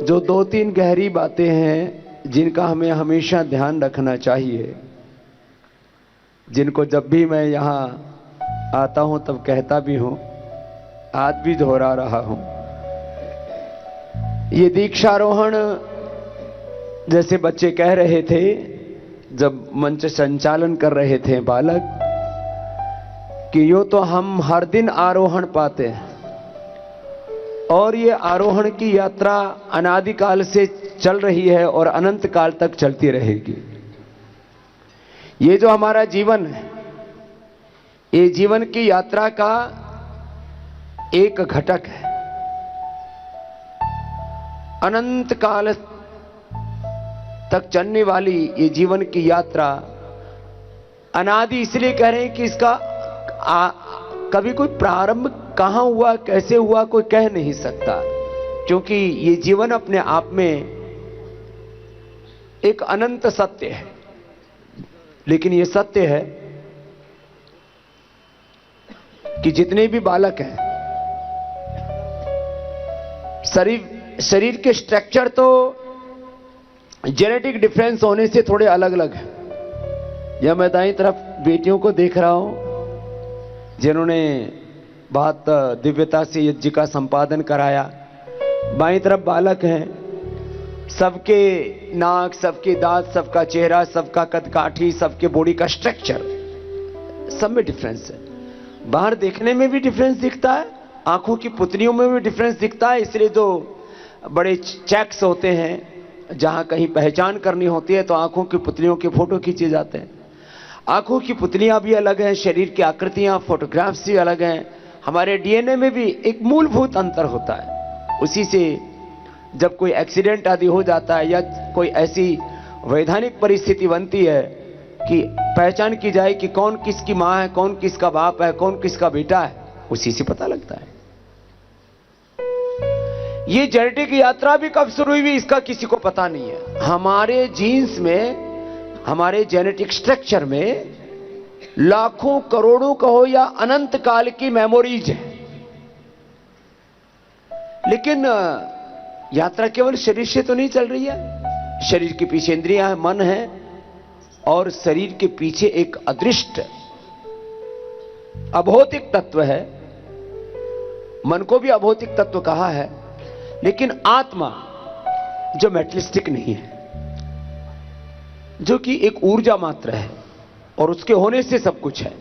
जो दो तीन गहरी बातें हैं जिनका हमें हमेशा ध्यान रखना चाहिए, जिनको जब भी मैं यहाँ आता हूं तब कहता भी हूं, आज भी दोहरा रहा हूं। ये दीक्षारोहण जैसे बच्चे कह रहे थे जब मंच संचालन कर रहे थे बालक, कि यूं तो हम हर दिन आरोहण पाते हैं और ये आरोहण की यात्रा अनादिकाल से चल रही है और अनंत काल तक चलती रहेगी। ये जो हमारा जीवन है, ये जीवन की यात्रा का एक घटक है। अनंत काल तक चलने वाली ये जीवन की यात्रा अनादि इसलिए कह रहे हैं कि इसका कभी कोई प्रारंभ कहां हुआ, कैसे हुआ, कोई कह नहीं सकता, क्योंकि ये जीवन अपने आप में एक अनंत सत्य है। लेकिन ये सत्य है कि जितने भी बालक हैं, शरीर के स्ट्रक्चर तो जेनेटिक डिफरेंस होने से थोड़े अलग अलग है। यह मैं दाईं तरफ बेटियों को देख रहा हूं जिन्होंने बहुत दिव्यता से यज्ञ का संपादन कराया। बाईं तरफ बालक हैं, सबके नाक, सबके दांत, सबका चेहरा, सबका कदकाठी, सबके बॉडी का स्ट्रक्चर, सब में डिफरेंस है। बाहर देखने में भी डिफरेंस दिखता है, आंखों की पुतलियों में भी डिफरेंस दिखता है। इसलिए तो बड़े चेक्स होते हैं, जहां कहीं पहचान करनी होती है तो आंखों की पुतलियों के फोटो खींचे जाते हैं। आंखों की पुतलियां भी अलग हैं, शरीर की आकृतियां, फोटोग्राफ्स भी अलग हैं। हमारे डीएनए में भी एक मूलभूत अंतर होता है। उसी से जब कोई एक्सीडेंट आदि हो जाता है या कोई ऐसी वैधानिक परिस्थिति बनती है कि पहचान की जाए कि कौन किसकी मां है, कौन किसका बाप है, कौन किसका बेटा है, उसी से पता लगता है। ये जेनेटिक यात्रा भी कब शुरू हुई इसका किसी को पता नहीं है। हमारे जीन्स में, हमारे जेनेटिक स्ट्रक्चर में लाखों करोड़ों कहो या अनंत काल की मेमोरीज है। लेकिन यात्रा केवल शरीर से तो नहीं चल रही है। शरीर के पीछे इंद्रियां हैं, मन है, और शरीर के पीछे एक अदृष्ट अभौतिक तत्व है। मन को भी अभौतिक तत्व कहा है, लेकिन आत्मा जो मेटलिस्टिक नहीं है, जो कि एक ऊर्जा मात्र है और उसके होने से सब कुछ है।